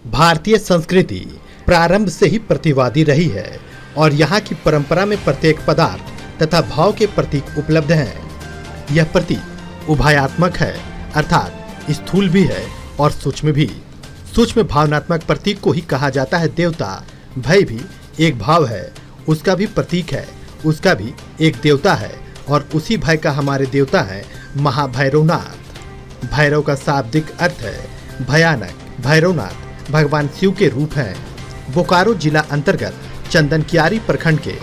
भारतीय संस्कृति प्रारंभ से ही प्रतिवादी रही है और यहाँ की परंपरा में प्रत्येक पदार्थ तथा भाव के प्रतीक उपलब्ध हैं। यह प्रतीक उभयात्मक है, अर्थात स्थूल भी है और सूक्ष्म भी। सूक्ष्म भावनात्मक प्रतीक को ही कहा जाता है देवता। भय भी एक भाव है, उसका भी प्रतीक है, उसका भी एक देवता है और उसी भय का हमारे देवता है महाभैरवनाथ। भैरव का शाब्दिक अर्थ है भयानक। भैरवनाथ भगवान शिव के रूप हैं। बोकारो जिला अंतर्गत चंदनकियारी प्रखंड के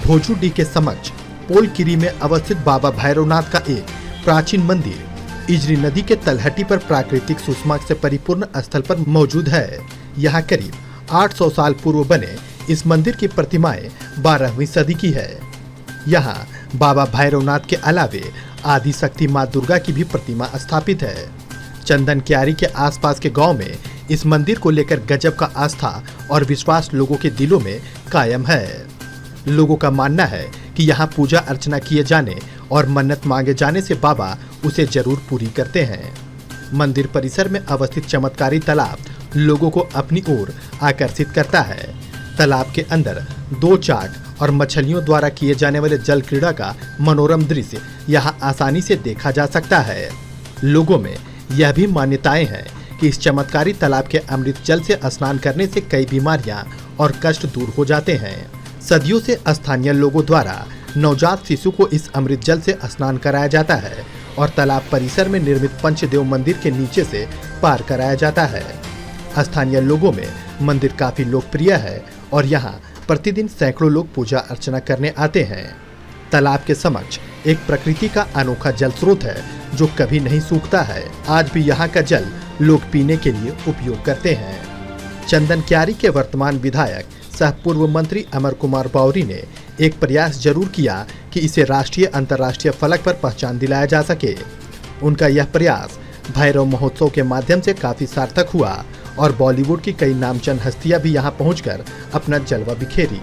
भोजूडी के समक्ष पोलकिरी में अवस्थित बाबा भैरवनाथ का एक प्राचीन मंदिर इजरी नदी के तलहटी पर प्राकृतिक सुषमा से परिपूर्ण स्थल पर मौजूद है। यहाँ करीब 800 साल पूर्व बने इस मंदिर की प्रतिमाएं 12वीं सदी की है। यहाँ बाबा भैरवनाथ के अलावे आदि शक्ति माँ दुर्गा की भी प्रतिमा स्थापित है। चंदनकियारी के आसपास के गांव में इस मंदिर को लेकर गजब का आस्था और विश्वास लोगों के दिलों में कायम है। लोगों का मानना है कि यहाँ पूजा अर्चना किए जाने और मन्नत मांगे जाने से बाबा उसे जरूर पूरी करते हैं। मंदिर परिसर में अवस्थित चमत्कारी तालाब लोगों को अपनी ओर आकर्षित करता है। तालाब के अंदर 2 चाट और मछलियों द्वारा किए जाने वाले जल क्रीड़ा का मनोरम दृश्य यहाँ आसानी से देखा जा सकता है। लोगों में यह भी मान्यताएं हैं कि इस चमत्कारी तालाब के अमृत जल से स्नान करने से कई बीमारियां और कष्ट दूर हो जाते हैं। सदियों से स्थानीय लोगों द्वारा नवजात शिशु को इस अमृत जल से स्नान कराया जाता है और तालाब परिसर में निर्मित पंचदेव मंदिर के नीचे से पार कराया जाता है। स्थानीय लोगों में मंदिर काफी लोकप्रिय है और यहाँ प्रतिदिन सैकड़ों लोग पूजा अर्चना करने आते हैं। तालाब के समक्ष एक प्रकृति का अनोखा जल स्रोत है जो कभी नहीं सूखता है। आज भी यहाँ का जल लोग पीने के लिए उपयोग करते हैं। चंदनकियारी के वर्तमान विधायक सह पूर्व मंत्री अमर कुमार बावरी ने एक प्रयास जरूर किया कि इसे राष्ट्रीय अंतर्राष्ट्रीय फलक पर पहचान दिलाया जा सके। उनका यह प्रयास भैरव महोत्सव के माध्यम से काफी सार्थक हुआ और बॉलीवुड की कई नामचीन हस्तियां भी यहां पहुंचकर अपना जलवा बिखेरी।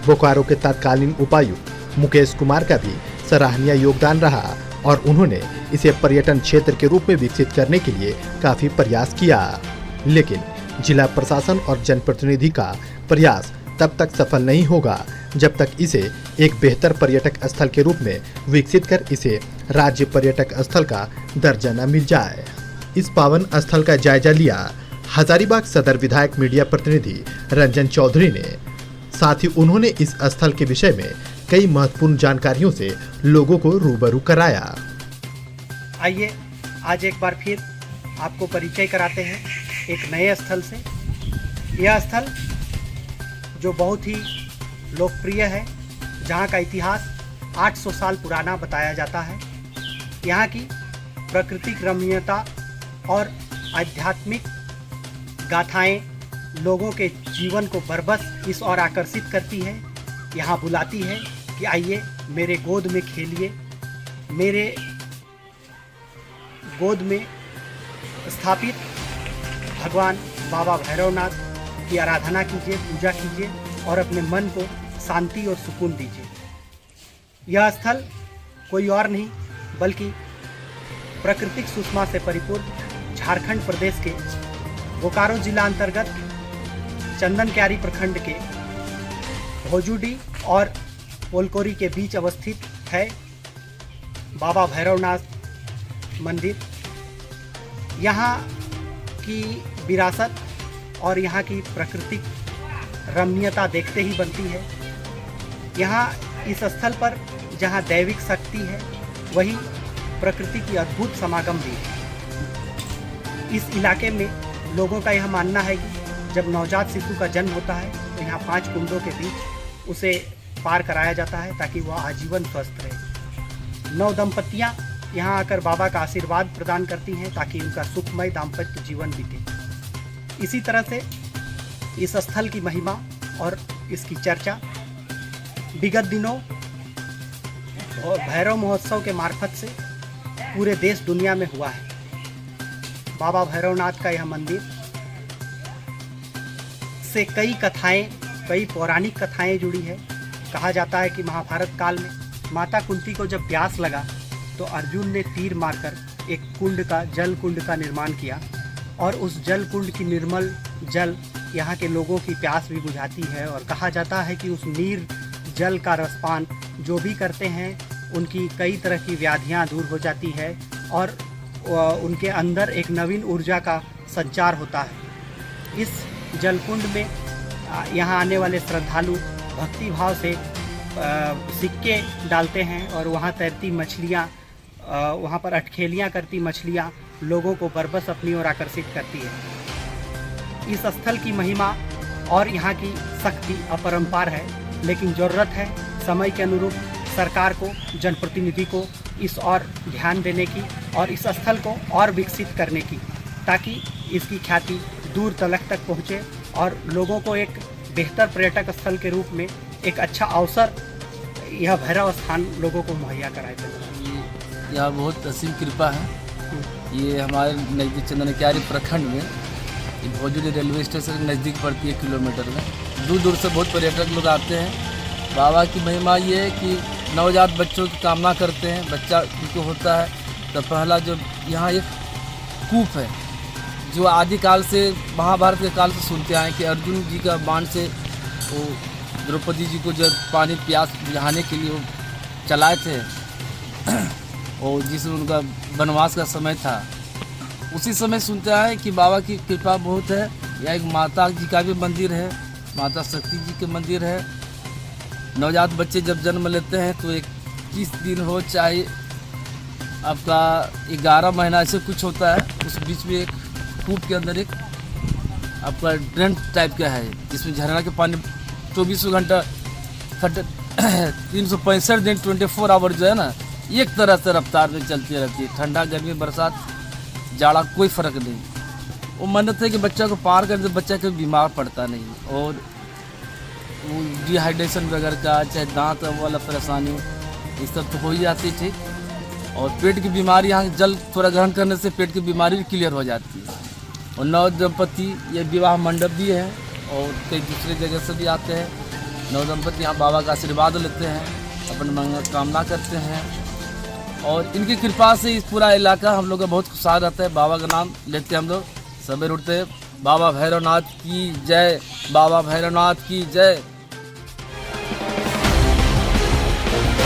बोकारो के तत्कालीन उपायुक्त मुकेश कुमार का भी सराहनीय योगदान रहा और उन्होंने इसे पर्यटन क्षेत्र के रूप में विकसित करने के लिए काफी प्रयास किया, लेकिन जिला प्रशासन और जनप्रतिनिधि का प्रयास तब तक सफल नहीं होगा जब तक इसे एक बेहतर पर्यटक स्थल के रूप में विकसित कर इसे राज्य पर्यटक स्थल का दर्जा न मिल जाए। इस पावन स्थल का जायजा लिया हजारीबाग सदर विधायक मीडिया प्रतिनिधि रंजन चौधरी ने। साथ ही उन्होंने इस स्थल के विषय में कई महत्वपूर्ण जानकारियों से लोगों को रूबरू कराया। आइए आज एक बार फिर आपको परिचय कराते हैं एक नए स्थल से। यह स्थल जो बहुत ही लोकप्रिय है, जहाँ का इतिहास 800 साल पुराना बताया जाता है। यहाँ की प्राकृतिक रमणीयता और आध्यात्मिक गाथाएं लोगों के जीवन को बरबस इस ओर आकर्षित करती है। यहाँ बुलाती है कि आइए मेरे गोद में खेलिए, मेरे गोद में स्थापित भगवान बाबा भैरवनाथ की आराधना कीजिए, पूजा कीजिए और अपने मन को शांति और सुकून दीजिए। यह स्थल कोई और नहीं बल्कि प्राकृतिक सुषमा से परिपूर्ण झारखंड प्रदेश के बोकारो जिला अंतर्गत चंदनकियारी प्रखंड के भोजूडी और पोलकोरी के बीच अवस्थित है बाबा भैरवनाथ मंदिर। यहाँ की विरासत और यहाँ की प्राकृतिक रमणीयता देखते ही बनती है। यहाँ इस स्थल पर जहाँ दैविक शक्ति है वहीं प्रकृति की अद्भुत समागम भी है। इस इलाके में लोगों का यह मानना है कि जब नवजात शिशु का जन्म होता है तो यहाँ 5 कुंडों के बीच उसे पार कराया जाता है ताकि वह आजीवन स्वस्थ रहे। 9 दंपतियाँ यहाँ आकर बाबा का आशीर्वाद प्रदान करती हैं ताकि उनका सुखमय दाम्पत्य जीवन बीते। इसी तरह से इस स्थल की महिमा और इसकी चर्चा विगत दिनों और भैरव महोत्सव के मार्फत से पूरे देश दुनिया में हुआ है। बाबा भैरवनाथ का यह मंदिर से कई कथाएं, कई पौराणिक कथाएं जुड़ी है। कहा जाता है कि महाभारत काल में माता कुंती को जब प्यास लगा तो अर्जुन ने तीर मारकर एक कुंड का, जल कुंड का निर्माण किया और उस जल कुंड की निर्मल जल यहाँ के लोगों की प्यास भी बुझाती है। और कहा जाता है कि उस नीर जल का रसपान जो भी करते हैं उनकी कई तरह की व्याधियाँ दूर हो जाती है और उनके अंदर एक नवीन ऊर्जा का संचार होता है। इस जलकुंड में यहाँ आने वाले श्रद्धालु भक्ति भाव से सिक्के डालते हैं और वहाँ तैरती मछलियाँ, वहाँ पर अटखेलियाँ करती मछलियाँ लोगों को बरबस अपनी ओर आकर्षित करती है। इस स्थल की महिमा और यहाँ की शक्ति अपरंपार है, लेकिन ज़रूरत है समय के अनुरूप सरकार को, जनप्रतिनिधि को इस और ध्यान देने की और इस स्थल को और विकसित करने की, ताकि इसकी ख्याति दूर तलक तक पहुँचे और लोगों को एक बेहतर पर्यटक स्थल के रूप में एक अच्छा अवसर यह भैरव स्थान लोगों को मुहैया कराए देगा। यहाँ बहुत असीम कृपा है। ये हमारे नज़दीक चंदनक्यारी प्रखंड में ये भोजपुरी रेलवे स्टेशन के नज़दीक पड़ती है, किलोमीटर में। दूर दूर से बहुत पर्यटक लोग आते हैं। बाबा की महिमा ये है कि नवजात बच्चों की कामना करते हैं, बच्चा उनको होता है तो पहला जो यहाँ एक कूप है जो आदिकाल से महाभारत के काल से सुनते आए कि अर्जुन जी का बाण से वो द्रौपदी जी को जब पानी प्यास बुझाने के लिए वो चलाए थे और जिसमें उनका वनवास का समय था, उसी समय सुनते आए कि बाबा की कृपा बहुत है। यहाँ एक माता जी का भी मंदिर है, माता शक्ति जी के मंदिर है। नवजात बच्चे जब जन्म लेते हैं तो 21 दिन हो चाहे आपका 11 महीना ऐसे कुछ होता है, उस बीच में एक कूप के अंदर एक आपका ड्रेन टाइप का है जिसमें झरना के पानी 24 घंटा 365 दिन 24 आवर जो है ना एक तरह से रफ्तार में चलती रहती है। ठंडा गर्मी बरसात जाड़ा कोई फ़र्क नहीं। वो मन्नत है कि बच्चा को पार कर दे, बच्चा कभी बीमार पड़ता नहीं और वो डिहाइड्रेशन वगैरह का चाहे दांत वाला परेशानी ये सब तो हो ही जाती है ठीक। और पेट की बीमारी यहाँ जल थोड़ा ग्रहण करने से पेट की बीमारी भी क्लियर हो जाती है। और नव दंपति ये विवाह मंडप भी है और कई दूसरे जगह से भी आते हैं। नव दंपति यहाँ बाबा का आशीर्वाद लेते हैं, अपनी मनोकामना करते हैं और इनकी कृपा से इस पूरा इलाका हम लोग का बहुत खुशहाल रहता है। बाबा का नाम लेते हैं हम लोग, सवेरे उठते हैं बाबा भैरवनाथ की जय, बाबा भैरवनाथ की जय।